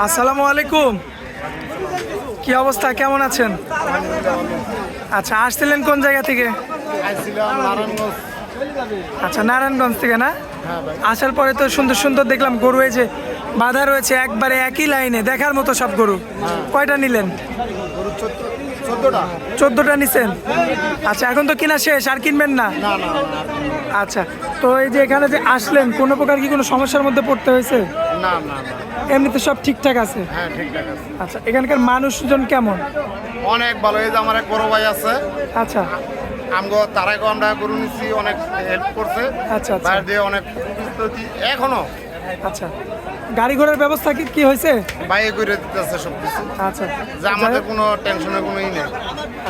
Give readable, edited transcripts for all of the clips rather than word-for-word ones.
আসসালামু আলাইকুম। কি অবস্থা, কেমন আছেন? আচ্ছা, আসছিলেন কোন জায়গা থেকে? আচ্ছা, নারায়ণগঞ্জ থেকে না? আসার পরে তো সুন্দর সুন্দর দেখলাম গরু, এই যে বাঁধা রয়েছে একবারে একই লাইনে, দেখার মতো সব গরু। কয়টা নিলেন? 14টা নিছেন। আচ্ছা, এখন তো কিনা শেষ, আর কিনবেন না? আচ্ছা, তো এই যে এখানে যে আসলেন, কোনো প্রকার কি কোনো সমস্যার মধ্যে পড়তে হয়েছে? না না, এমনিতে সব ঠিকঠাক আছে? হ্যাঁ ঠিকঠাক আছে। আচ্ছা, এখানকার মানুষজন কেমন? অনেক ভালো। এই যে আমার এক বড় ভাই আছে, আচ্ছা আমগো তারাকেও আমরা গরু নিচ্ছি, অনেক হেল্প করছে। আচ্ছা আচ্ছা বাইরে দিয়ে অনেক এখনো আচ্ছা, গাড়ি ঘোড়ার ব্যবস্থা কি কি হয়েছে? বাইরে করে দিতেছে সব কিছু, আচ্ছা, যে আমাদের কোনো টেনশনের কোনো ই নেই।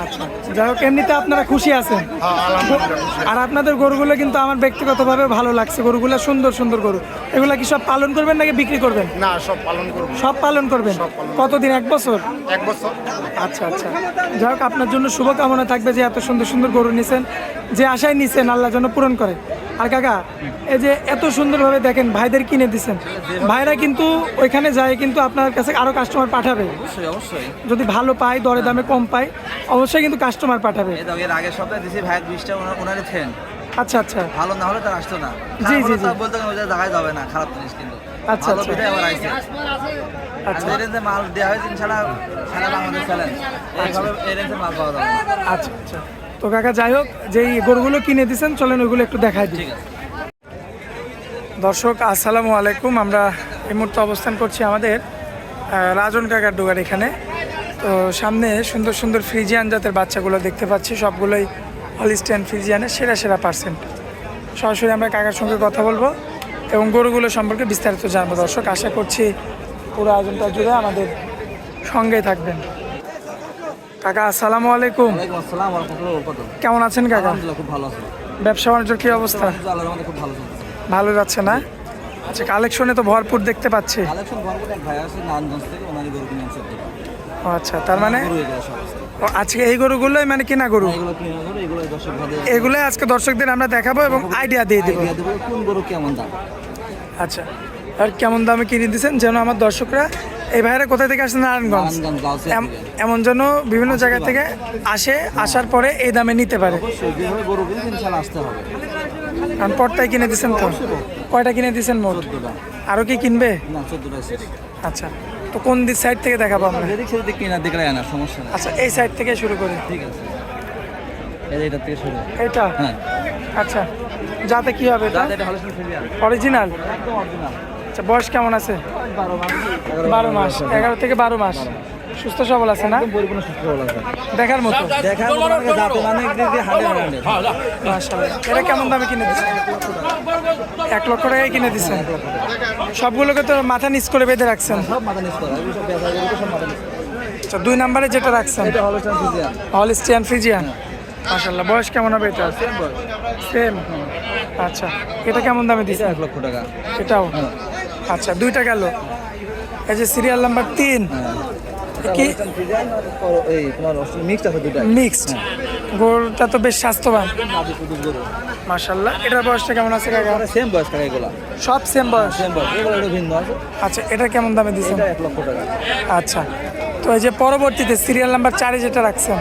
আচ্ছা, যাই হোক, এমনিতে আপনারা খুশি আছেন? হ্যাঁ আলহামদুলিল্লাহ খুশি। আর আপনাদের গরুগুলো কিন্তু আমার ব্যক্তিগতভাবে ভালো লাগছে, গরুগুলো সুন্দর সুন্দর গরু। এগুলা কি সব পালন করবেন নাকি বিক্রি করবেন? না, সব পালন করবো। সব পালন করবেন। সব পালন। কতদিন, 1 বছর? 1 বছর। আচ্ছা আচ্ছা, যাই হোক, আপনার জন্য শুভকামনা থাকবে যে এত সুন্দর সুন্দর গরু নিছেন, যে আশায় নিছেন আল্লাহ যেন পূরণ করে। আর কাকা, এই যে এত সুন্দরভাবে দেখেন ভাইদের কিনে দিচ্ছেন, ভাইরা কিন্তু ওইখানে যায় কিন্তু আপনার কাছে আরো কাস্টমার পাঠাবে। অবশ্যই অবশ্যই। যদি ভালো পায়, দরে দামে কম পায়, অবশ্যই কিন্তু কাস্টমার পাঠাবে। এই দাও, এর আগের সপ্তাহে দিছি ভাই 20টা, ওনারই ফ্যান। আচ্ছা আচ্ছা, ভালো না হলে তার আসতো না। জি, জি, জি। বলতে ওই জায়গায় যাবে না, খারাপ জিনিস কিন্তু। আচ্ছা, ভালো আচ্ছা। বিধায় আবার আইছে। আচ্ছা আর এই রেঞ্জে মাল দেওয়া হয়েছে ইনশাআল্লাহ, সারা বাংলাদেশ চ্যালেঞ্জ। এইভাবে এই রেঞ্জে মাল পাওয়া যাবে না। আচ্ছা আচ্ছা, তো কাকা যাই হোক, যেই গরুগুলো কিনে দিয়েছেন চলেন ওইগুলো একটু দেখাই দিই। ঠিক আছে। দর্শক আসসালামু আলাইকুম, আমরা এই মুহূর্তে অবস্থান করছি আমাদের রাজন কাকার দোকান এখানে। তো সামনে সুন্দর সুন্দর ফ্রিজিয়ান জাতের বাচ্চাগুলো দেখতে পাচ্ছি, সবগুলোই হলিস্টাইন ফ্রিজিয়ানের সেরা সেরা পার্সেন্ট। সরাসরি আমরা কাকার সঙ্গে কথা বলবো এবং গরুগুলো সম্পর্কে বিস্তারিত জানবো। দর্শক, আশা করছি পুরো আয়োজনটা জুড়ে আমাদের সঙ্গেই থাকবেন। কাকা আসসালামু আলাইকুম। ওয়ালাইকুম আসসালাম ওয়া রাহমাতুল্লাহি ওয়া বারাকাতুহু। কেমন আছেন কাকা? আলহামদুলিল্লাহ, খুব ভালো আছি। ব্যবসা বাণিজ্যের কি অবস্থা? আল্লাহর রহমতে খুব ভালো চলছে। ভালো যাচ্ছে না? আচ্ছা, কালেকশনে তো ভরপুর দেখতে পাচ্ছি। কালেকশন ভরপুর। এক ভাই আছে নারায়ণগঞ্জ থেকে, ওনারই গরু কিনে আনছে। ও আচ্ছা, তার মানে গরু এগুলো সব আছে। ও আজকে এই গরুগুলোই মানে কিনা গরু, এগুলো কিনে গরু, এগুলো দর্শক ভাবে এগুলোই আজকে দর্শকদের আমরা দেখাবো এবং আইডিয়া দিয়ে দেবো। আইডিয়া দেবো কোন গরু কেমন দাম। আচ্ছা, আর কেমন দামে কিনে দিচ্ছেন যেন আমার দর্শকরা, এই ভাইরা কোথা থেকে আসছে? নারায়ণগঞ্জ। নারায়ণগঞ্জ গাউসিয়া থেকে। এমন যেন বিভিন্ন জায়গা থেকে আসে, আসার পরে এই দামে নিতে পারে। অবশ্যই যেভাবে গরু কিনে ইনশাআল্লাহ আসতে হবে। কারণ পরটাই কিনে দিচ্ছেন তো। কয়টা কিনে দিচ্ছেন মোট? 14টা। আরও কি কিনবে? না, 14টা শেষ। আচ্ছা, তো কোন সাইড থেকে দেখাবো আমরা? যেদিক সেদিক কিনা দেখলে আনা সমস্যা নেই। আচ্ছা, এই সাইড থেকে শুরু করি। ঠিক আছে, এই যে এটা থেকে শুরু। এইটা? হ্যাঁ, আচ্ছা, যাতে কি হবে এটা? এটা হলো ফিরিয়াল, অরিজিনাল? একদম অরিজিনাল। আচ্ছা, বয়স কেমন আছে? 12 মাস। 12 মাস, 11 থেকে 12 মাস। সুস্থ সবল আছে না? একদম পরিপূর্ণ সুস্থ সবল আছে। দেখার মতো। দেখার মতো মানে জাতে মানে একদিক দিয়ে 100 মাশাআল্লাহ। এটা কেমন দামে কিনে দিচ্ছেন? 1 লক্ষ টাকায় কিনে দিচ্ছেন। সবগুলোকে তো মাথা নিচ করে বেঁধে রাখছেন। সব মাথা নিচ করা, এগুলো সব বেচা, এগুলো সব মাথা নিচ করা। আচ্ছা, 2 নম্বরে যেটা রাখছেন এটা হলো ফিজিয়ান। Holstein Friesian. মাশাআল্লাহ, বয়স কেমন হবে এটা? সেম। আচ্ছা, এটা কেমন দামে এটা দিচ্ছেন? 1 লক্ষ টাকা। এটাও? আচ্ছা, 2টা গেল। এই যে সিরিয়াল নাম্বার 3, কি ফিজিয়ান আর এই তোমার মিক্সড আছে দুটো। মিক্সড। গরুটা তো বেশ স্বাস্থ্যবান নাভি কুদুর গরু। মাশাআল্লাহ। এটার বয়সটা কেমন আছে কাকা? সেম বয়স টাকা এগুলো। সব সেম বয়স? সেম বয়স, এগুলো একটু ভিন্ন আছে। আচ্ছা, এটা কেমন দামে দিচ্ছেন? এটা 1 লক্ষ টাকা। আচ্ছা, তো এই যে পরবর্তীতে সিরিয়াল নাম্বার 4-এ যেটা রাখছেন,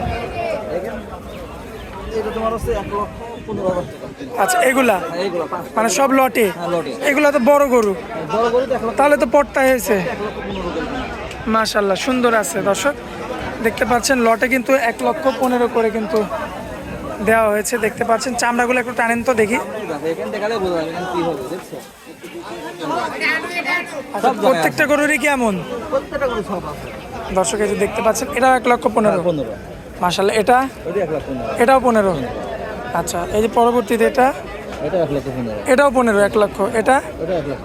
এটা তোমার হচ্ছে 1,15,000 টাকা। আচ্ছা, এগুলা এইগুলো 5 মানে সব লটে? হ্যাঁ, লটে। এগুলা তো বড় গরু, বড় গরু তো 1 লক্ষ, তাহলে তো পট্টা হয়েছে। 1,15,000 মাশাআল্লাহ, সুন্দর আছে। দর্শক দেখতে পাচ্ছেন, লটে কিন্তু 1,15,000 করে কিন্তু দেওয়া হয়েছে। দেখতে পাচ্ছেন, চামড়াগুলো একটু টানেন তো দেখি। এখান দেখালে বোঝা যাবে এখানে কি হবে, দেখছো? আচ্ছা, প্রত্যেকটা গরুরই কেমন? প্রত্যেকটা গরু সব আছে। দর্শক এই যে দেখতে পাচ্ছেন, এটা 1,15,000। 15। মাশাআল্লাহ। এটা? ওইটা 1,15,000। এটাও 15। আচ্ছা, এই যে পরবর্তীতে এটা? এটা 1,15,000। এটাও 15, 1 লক্ষ। এটা ওটা 1,15,000।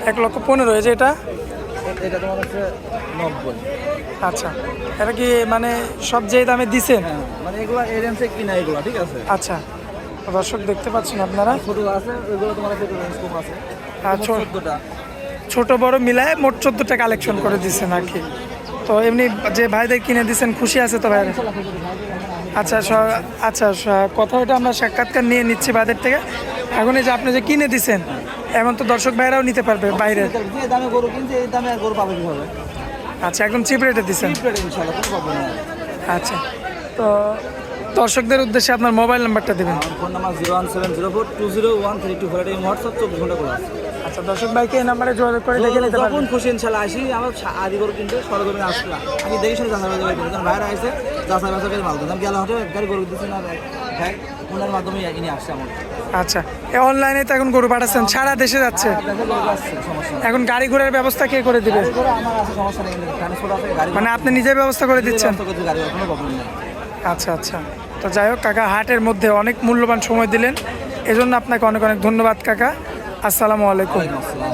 1,15,000। এই যে এটা? এটা তোমার হচ্ছে 90। আচ্ছা, এটা কি মানে সব যে দামে দিছেন? হ্যাঁ, মানে এগুলো এই রেঞ্জে কিনা এগুলো, ঠিক আছে। আচ্ছা, দর্শক দেখতে পাচ্ছেন আপনারা, ছোট আছে, ওইগুলো তোমার ছোট রেঞ্জ কম আছে। আর 14টা। ছোট বড় মিলায় মোট 14টা কালেকশন করে দিচ্ছেন আর কি। তো এমনি যে ভাইদের কিনে দিচ্ছেন, খুশি আছে তো ভাইরা? আচ্ছা আচ্ছা, কথা ওটা আমরা সাক্ষাৎকার নিয়ে নিচ্ছি ভাইদের থেকে। এখন এই যে আপনি যে কিনে দিচ্ছেন, এখন তো দর্শক ভাইরাও নিতে পারবে বাইরে। যে দামে গরু কিনছে এই দামে আর গরু পাবে কিভাবে? আচ্ছা, একদম চিপ রেটে দিচ্ছেন। ইনশাল্লাহ কোনো প্রবলেম নেই। আচ্ছা, তো দর্শকদের উদ্দেশ্যে আপনার মোবাইল নাম্বারটা দেবেন। আমার ফোন নাম্বার 01704201324, এটা হোয়াটসঅ্যাপ 24 ঘন্টা খোলা আছে। আচ্ছা, দর্শক ভাইকে এই নাম্বারে যোগাযোগ করে দেখে নিতে পারবেন। যখন খুশি ইনশাল্লাহ আসি, আমার আদি গরু কিনতে সরগরমে আসলাম, আমি দেখে শুনে যাচাই বাছাই করি, কারণ ভাইরা আসে যাচাই বাছাই করে মাল দিতাম, গেলে হয়তো এক গাড়ি গরু দিচ্ছি না, ভাই ওনার মাধ্যমে ইনি আসছে আমার আচ্ছা, অনলাইনে তো এখন গরু পাঠাচ্ছেন, সারা দেশে যাচ্ছে। আপনাদের গরু আসছে, সমস্যা নেই। এখন গাড়ি ঘোড়ার ব্যবস্থা কে করে দিবে? গাড়ি গরু আমার আছে, সমস্যা নেই, ট্রান্সপোর্ট আছে, গাড়ি মানে আপনি নিজে ব্যবস্থা করে দিচ্ছেন? গাড়ি কোনো প্রবলেম নেই। আচ্ছা আচ্ছা, তো যাই হোক কাকা, হাটের মধ্যে অনেক মূল্যবান সময় দিলেন, এজন্য আপনাকে অনেক অনেক ধন্যবাদ কাকা। আসসালামু আলাইকুম। ওয়ালাইকুম আসসালাম।